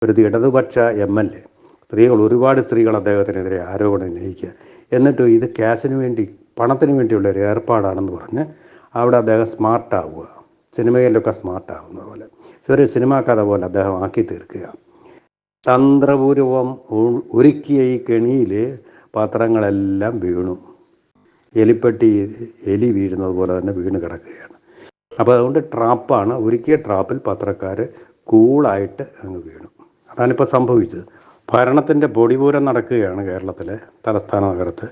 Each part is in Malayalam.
ഒരു ഇടതുപക്ഷ MLA, ഒരുപാട് സ്ത്രീകൾ അദ്ദേഹത്തിനെതിരെ ആരോപണം ഉന്നയിക്കുക. എന്നിട്ട് ഇത് ക്യാഷിന് വേണ്ടി, പണത്തിന് വേണ്ടിയുള്ള ഒരു ഏർപ്പാടാണെന്ന് പറഞ്ഞ് അവിടെ അദ്ദേഹം സ്മാർട്ടാവുക, സിനിമയിലൊക്കെ സ്മാർട്ടാവുന്ന പോലെ ഒരു സിനിമാ കഥ പോലെ അദ്ദേഹം ആക്കി തീർക്കുക. തന്ത്രപൂർവം ഒരുക്കിയ ഈ കെണിയിൽ പത്രങ്ങളെല്ലാം വീണു. എലി വീഴുന്നത് പോലെ തന്നെ വീണ് കിടക്കുകയാണ്. അപ്പോൾ അതുകൊണ്ട് ട്രാപ്പാണ്, ഒരുക്കിയ ട്രാപ്പിൽ പത്രക്കാർ കൂളായിട്ട് അങ്ങ് വീണു. അതാണിപ്പോൾ സംഭവിച്ചത്. ഭരണത്തിൻ്റെ പൊടിപൂരം നടക്കുകയാണ് കേരളത്തിലെ തലസ്ഥാന നഗരത്ത്.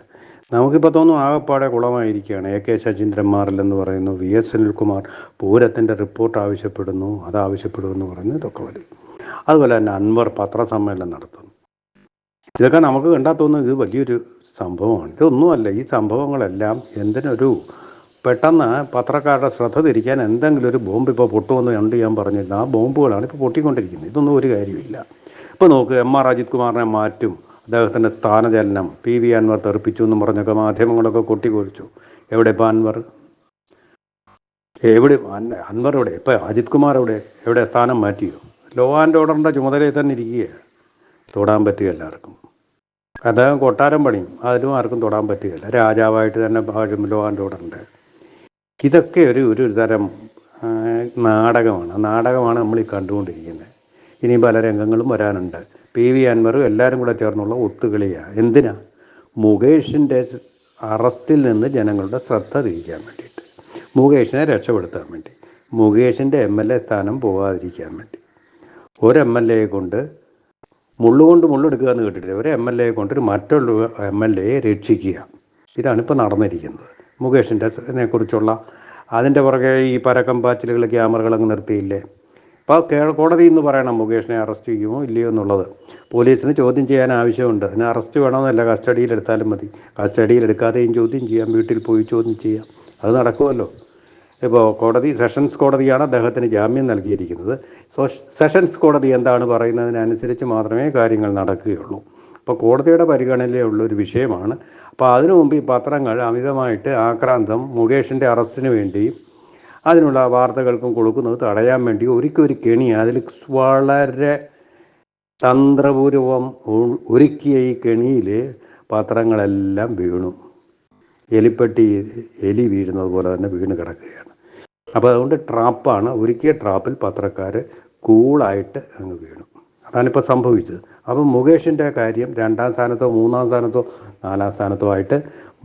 നമുക്കിപ്പോൾ തോന്നും ആകപ്പാടെ കുളമായിരിക്കുകയാണ്. AK ശശീന്ദ്രന്മാരിൽ എന്ന് പറയുന്നു, VS സുനിൽകുമാർ പൂരത്തിൻ്റെ റിപ്പോർട്ട് ആവശ്യപ്പെടുന്നു, അതാവശ്യപ്പെടുമെന്ന് പറയുന്നു, ഇതൊക്കെ വരും. അതുപോലെ തന്നെ അൻവർ പത്രസമ്മേളനം നടത്തുന്നു. ഇതൊക്കെ നമുക്ക് കണ്ടാൽ തോന്നുന്നു ഇത് വലിയൊരു സംഭവമാണ്. ഇതൊന്നുമല്ല. ഈ സംഭവങ്ങളെല്ലാം എന്തിനൊരു പെട്ടെന്ന് പത്രക്കാരുടെ ശ്രദ്ധ തിരിക്കാൻ എന്തെങ്കിലും ഒരു ബോംബ് ഇപ്പോൾ പൊട്ടുമെന്ന് ഞാൻ പറഞ്ഞിരുന്നു. ആ ബോംബുകളാണ് ഇപ്പോൾ പൊട്ടിക്കൊണ്ടിരിക്കുന്നത്. ഇതൊന്നും ഒരു കാര്യമില്ല. ഇപ്പോൾ നോക്ക്, MR അജിത് കുമാറിനെ മാറ്റും, അദ്ദേഹത്തിൻ്റെ സ്ഥാനചലനം, PV അൻവർ തെറിപ്പിച്ചു എന്നും പറഞ്ഞൊക്കെ മാധ്യമങ്ങളൊക്കെ കൊട്ടിക്കൊഴിച്ചു. എവിടെ ഇപ്പോൾ അൻവർ? അൻവർ എവിടെ? ഇപ്പോൾ അജിത് കുമാർ എവിടെ സ്ഥാനം മാറ്റിയോ? ലോ ആൻഡ് ഓർഡറിൻ്റെ ചുമതലയിൽ തന്നെ ഇരിക്കുകയാണ്. തൊടാൻ പറ്റുക എല്ലാവർക്കും. അദ്ദേഹം കൊട്ടാരം പണിയും, അതിലും ആർക്കും തൊടാൻ പറ്റുകയില്ല. രാജാവായിട്ട് തന്നെ ലോ ആൻഡ് ഓർഡറിൻ്റെ. ഇതൊക്കെ ഒരു തരം നാടകമാണ് നമ്മൾ ഈ കണ്ടുകൊണ്ടിരിക്കുന്നത്. ഇനി പല രംഗങ്ങളും വരാനുണ്ട്. PV അൻവറും എല്ലാവരും കൂടെ ചേർന്നുള്ള ഒത്തുകളിയാണ്. എന്തിനാ? മുകേഷിൻ്റെ അറസ്റ്റിൽ നിന്ന് ജനങ്ങളുടെ ശ്രദ്ധ തിരിക്കാൻ വേണ്ടിയിട്ട്, മുകേഷിനെ രക്ഷപ്പെടുത്താൻ വേണ്ടി, മുകേഷിൻ്റെ MLA സ്ഥാനം പോകാതിരിക്കാൻ വേണ്ടി. ഒരു MLA കൊണ്ട് മുള്ളെടുക്കുക എന്ന് കേട്ടിട്ടില്ല. ഒരു MLA കൊണ്ട് മറ്റുള്ള MLA രക്ഷിക്കുക. ഇതാണിപ്പോൾ നടന്നിരിക്കുന്നത്. മുകേഷിനെ കുറിച്ചുള്ള അതിൻ്റെ പുറകെ ഈ പരക്കം പാച്ചിലുകൾ, ക്യാമറകളങ്ങ് നിർത്തിയില്ലേ. അപ്പോൾ കോടതി എന്ന് പറയണം മുകേഷിനെ അറസ്റ്റ് ചെയ്യുമോ ഇല്ലയോ എന്നുള്ളത്. പോലീസിന് ചോദ്യം ചെയ്യാൻ ആവശ്യമുണ്ട്. അതിന് അറസ്റ്റ് വേണമെന്നല്ല, കസ്റ്റഡിയിലെടുത്താലും മതി. കസ്റ്റഡിയിലെടുക്കാതെയും ചോദ്യം ചെയ്യാം, വീട്ടിൽ പോയി ചോദ്യം ചെയ്യാം. അത് നടക്കുമല്ലോ. ഇപ്പോൾ കോടതി, സെഷൻസ് കോടതിയാണ് അദ്ദേഹത്തിന് ജാമ്യം നൽകിയിരിക്കുന്നത്. സെഷൻസ് കോടതി എന്താണ് പറയുന്നതിനനുസരിച്ച് മാത്രമേ കാര്യങ്ങൾ നടക്കുകയുള്ളൂ. അപ്പോൾ കോടതിയുടെ പരിഗണനയിലുള്ളൊരു വിഷയമാണ്. അപ്പോൾ അതിനു മുമ്പ് ഈ പത്രങ്ങൾ അമിതമായിട്ട് ആക്രാന്തം മുകേഷിൻ്റെ അറസ്റ്റിന് വേണ്ടിയും അതിനുള്ള വാർത്തകൾക്കും കൊടുക്കുന്നത് തടയാൻ വേണ്ടി ഒരു കെണി, അതിൽ വളരെ തന്ത്രപൂർവം ഒരുക്കിയ ഈ കെണിയിൽ പത്രങ്ങളെല്ലാം വീണു. എലി വീഴുന്നത് പോലെ തന്നെ വീണ് കിടക്കുകയാണ്. അപ്പോൾ അതുകൊണ്ട് ട്രാപ്പാണ്, ഒരുക്കിയ ട്രാപ്പിൽ പത്രക്കാർ കൂളായിട്ട് അങ്ങ് വീണു. അതാണിപ്പോൾ സംഭവിച്ചത്. അപ്പം മുകേഷിൻ്റെ കാര്യം 2ാം സ്ഥാനത്തോ 3ാം സ്ഥാനത്തോ 4ാം സ്ഥാനത്തോ ആയിട്ട്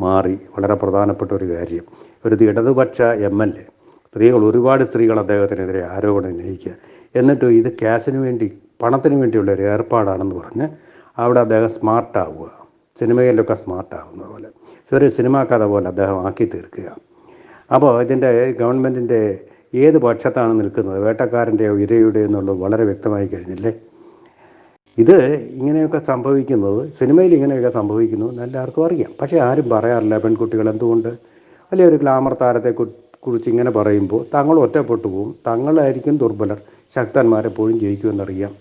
മാറി. വളരെ പ്രധാനപ്പെട്ട ഒരു കാര്യം. ഒരു ഇടതുപക്ഷ MLA, ഒരുപാട് സ്ത്രീകൾ അദ്ദേഹത്തിനെതിരെ ആരോപണം ഉന്നയിക്കുക. എന്നിട്ട് ഇത് ക്യാഷിന് വേണ്ടി, പണത്തിന് വേണ്ടിയുള്ള ഒരു ഏർപ്പാടാണെന്ന് പറഞ്ഞ് അവിടെ അദ്ദേഹം സ്മാർട്ടാവുക, സിനിമയിലൊക്കെ സ്മാർട്ടാവുന്ന പോലെ ഒരു സിനിമാ കഥ പോലെ അദ്ദേഹം ആക്കി തീർക്കുക. അപ്പോൾ ഇതിൻ്റെ ഗവൺമെൻറ്റിൻ്റെ ഏത് പക്ഷത്താണ് നിൽക്കുന്നത്, വേട്ടക്കാരൻ്റെയോ ഇരയുടെയോ എന്നുള്ളത് വളരെ വ്യക്തമായി കഴിഞ്ഞില്ലേ. ഇത് ഇങ്ങനെയൊക്കെ സംഭവിക്കുന്നത്, സിനിമയിൽ ഇങ്ങനെയൊക്കെ സംഭവിക്കുന്നു എന്ന് എല്ലാവർക്കും അറിയാം. പക്ഷേ ആരും പറയാറില്ല. പെൺകുട്ടികൾ എന്തുകൊണ്ട് വലിയൊരു ഗ്ലാമർ താരത്തെ കുറിച്ച് ഇങ്ങനെ പറയുമ്പോൾ തങ്ങൾ ഒറ്റപ്പെട്ടു പോകും, തങ്ങളായിരിക്കും ദുർബലർ, ശക്തന്മാരെപ്പോഴും ജയിക്കുമെന്നറിയാം.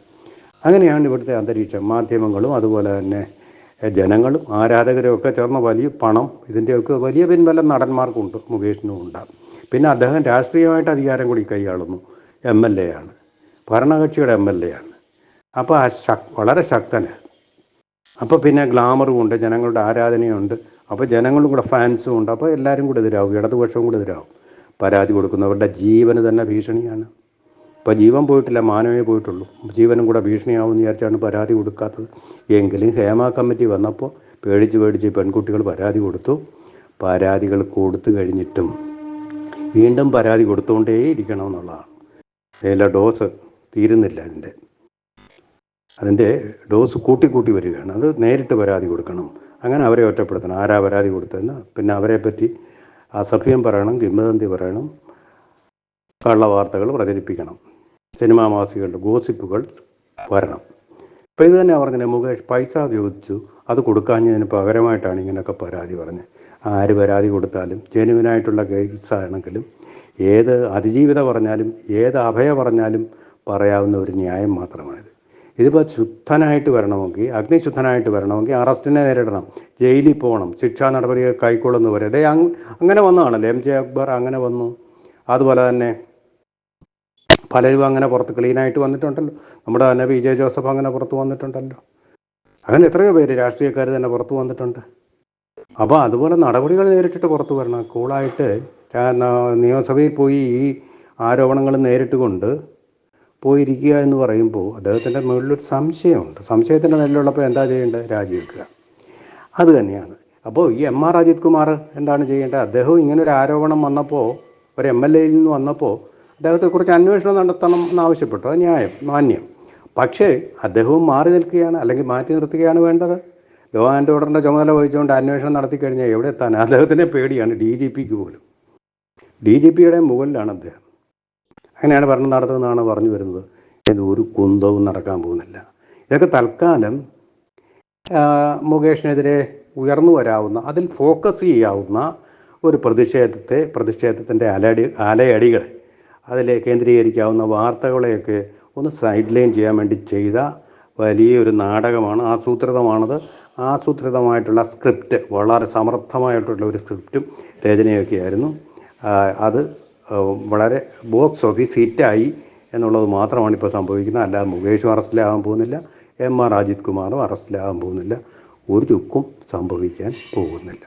അങ്ങനെയാണ് ഇവിടുത്തെ അന്തരീക്ഷം. മാധ്യമങ്ങളും അതുപോലെ തന്നെ ജനങ്ങളും ആരാധകരും ഒക്കെ ചേർന്ന വലിയ പണം, ഇതിൻ്റെയൊക്കെ വലിയ പിൻബലം നടന്മാർക്കുണ്ട്, മുകേഷിനും ഉണ്ടാകും. പിന്നെ അദ്ദേഹം രാഷ്ട്രീയമായിട്ട് അധികാരം കൂടി കൈയാളുന്നു. MLA ആണ്, ഭരണകക്ഷിയുടെ MLA ആണ്. അപ്പോൾ വളരെ ശക്തനാണ്. അപ്പോൾ പിന്നെ ഗ്ലാമറും ഉണ്ട്, ജനങ്ങളുടെ ആരാധനയുണ്ട്. അപ്പോൾ ജനങ്ങളും കൂടെ ഫാൻസും ഉണ്ട്. അപ്പോൾ എല്ലാവരും കൂടെ എതിരാവും, ഇടതുപക്ഷവും കൂടെ എതിരാവും. പരാതി കൊടുക്കുന്നവരുടെ ജീവന് തന്നെ ഭീഷണിയാണ്. ഇപ്പോൾ ജീവൻ പോയിട്ടില്ല, മാനമേ പോയിട്ടുള്ളൂ. ജീവനും കൂടെ ഭീഷണിയാവും എന്ന് വിചാരിച്ചാണ് പരാതി കൊടുക്കാത്തത്. എങ്കിലും ഹേമ കമ്മിറ്റി വന്നപ്പോൾ പേടിച്ച് പെൺകുട്ടികൾ പരാതി കൊടുത്തു. പരാതികൾ കൊടുത്തു കഴിഞ്ഞിട്ടും വീണ്ടും പരാതി കൊടുത്തുകൊണ്ടേ ഇരിക്കണം എന്നുള്ളതാണ്. അതിലെ ഡോസ് തീരുന്നില്ല. അതിൻ്റെ ഡോസ് കൂട്ടി വരികയാണ്. അത് നേരിട്ട് പരാതി കൊടുക്കണം. അങ്ങനെ അവരെ ഒറ്റപ്പെടുത്തണം. ആരാ പരാതി കൊടുത്തതെന്ന്, പിന്നെ അവരെ പറ്റി അസഭ്യം പറയണം, കിംവദന്തി പറയണം, കള്ളവാർത്തകൾ പ്രചരിപ്പിക്കണം, സിനിമാ മാസികകളുടെ ഗോസിപ്പുകൾ വരണം. ഇപ്പോൾ ഇത് തന്നെ പറഞ്ഞില്ലേ, മുകേഷ് പൈസ ചോദിച്ചു, അത് കൊടുക്കാഞ്ഞതിന് പകരമായിട്ടാണ് ഇങ്ങനെയൊക്കെ പരാതി പറഞ്ഞത്. ആര് പരാതി കൊടുത്താലും ജെനുവിനായിട്ടുള്ള കേസാണെങ്കിലും ഏത് അതിജീവിത പറഞ്ഞാലും ഏത് അഭയ പറഞ്ഞാലും പറയാവുന്ന ഒരു ന്യായം മാത്രമാണിത്. ഇതിപ്പോൾ ശുദ്ധനായിട്ട് വരണമെങ്കിൽ, അഗ്നിശുദ്ധനായിട്ട് വരണമെങ്കിൽ അറസ്റ്റിനെ നേരിടണം, ജയിലിൽ പോകണം, ശിക്ഷാ നടപടികൾ കൈക്കൊള്ളുന്നു വരെ. അങ്ങനെ വന്നതാണല്ലോ MJ അക്ബർ, അങ്ങനെ വന്നു. അതുപോലെ തന്നെ പലരും അങ്ങനെ പുറത്ത് ക്ലീനായിട്ട് വന്നിട്ടുണ്ടല്ലോ. നമ്മുടെ തന്നെ പി ജെ ജോസഫ് അങ്ങനെ പുറത്ത് വന്നിട്ടുണ്ടല്ലോ. അങ്ങനെ എത്രയോ പേര് രാഷ്ട്രീയക്കാർ തന്നെ പുറത്ത് വന്നിട്ടുണ്ട്. അപ്പോൾ അതുപോലെ നടപടികൾ നേരിട്ടിട്ട് പുറത്ത് വരണം. കൂളായിട്ട് നിയമസഭയിൽ പോയി ഈ ആരോപണങ്ങൾ നേരിട്ട് കൊണ്ട് പോയിരിക്കുക എന്ന് പറയുമ്പോൾ അദ്ദേഹത്തിൻ്റെ മുകളിലൊരു സംശയമുണ്ട്. സംശയത്തിൻ്റെ നിലയിലുള്ളപ്പോൾ എന്താ ചെയ്യേണ്ടത്? രാജിവെക്കുക. അത് തന്നെയാണ്. അപ്പോൾ ഈ എം ആർ അജിത് കുമാർ എന്താണ് ചെയ്യേണ്ടത്? അദ്ദേഹം ഇങ്ങനൊരു ആരോപണം വന്നപ്പോൾ, ഒരു MLA യിൽ നിന്ന് വന്നപ്പോൾ അദ്ദേഹത്തെക്കുറിച്ച് അന്വേഷണം നടത്തണം എന്നാവശ്യപ്പെട്ടു. അത് ന്യായം, മാന്യം. പക്ഷേ അദ്ദേഹവും മാറി നിൽക്കുകയാണ്, അല്ലെങ്കിൽ മാറ്റി നിർത്തുകയാണ് വേണ്ടത്. ലോ ആൻഡ് ഓർഡറിൻ്റെ ചുമതല വഹിച്ചുകൊണ്ട് അന്വേഷണം നടത്തിക്കഴിഞ്ഞാൽ എവിടെ എത്താൻ? അദ്ദേഹത്തിൻ്റെ പേടിയാണ് DGPക്ക് പോലും. DGPയുടെ മുകളിലാണ് അദ്ദേഹം. അങ്ങനെയാണ് ഭരണം നടത്തുന്നതാണ് പറഞ്ഞു വരുന്നത്. ഒരു കുന്തവും നടക്കാൻ പോകുന്നില്ല. ഇതൊക്കെ തൽക്കാലം മുകേഷിനെതിരെ ഉയർന്നു വരാവുന്ന, അതിൽ ഫോക്കസ് ചെയ്യാവുന്ന ഒരു പ്രതിഷേധത്തിൻ്റെ അലയടികൾ, അതിൽ കേന്ദ്രീകരിക്കാവുന്ന വാർത്തകളെയൊക്കെ ഒന്ന് സൈഡ് ലൈൻ ചെയ്യാൻ വേണ്ടി ചെയ്ത വലിയൊരു നാടകമാണ്, ആസൂത്രിതമാണത്. ആസൂത്രിതമായിട്ടുള്ള സ്ക്രിപ്റ്റ്, വളരെ സമർത്ഥമായിട്ടുള്ള ഒരു സ്ക്രിപ്റ്റും രചനയൊക്കെ ആയിരുന്നു. അത് വളരെ ബോക്സ് ഓഫീസ് ഹിറ്റായി എന്നുള്ളത് മാത്രമാണ് ഇപ്പോൾ സംഭവിക്കുന്നത്. അല്ലാതെ മുകേഷും അറസ്റ്റിലാകാൻ പോകുന്നില്ല, എം ആർ അജിത് കുമാറും അറസ്റ്റിലാകാൻ പോകുന്നില്ല, ഒരു ചുക്കും സംഭവിക്കാൻ പോകുന്നില്ല.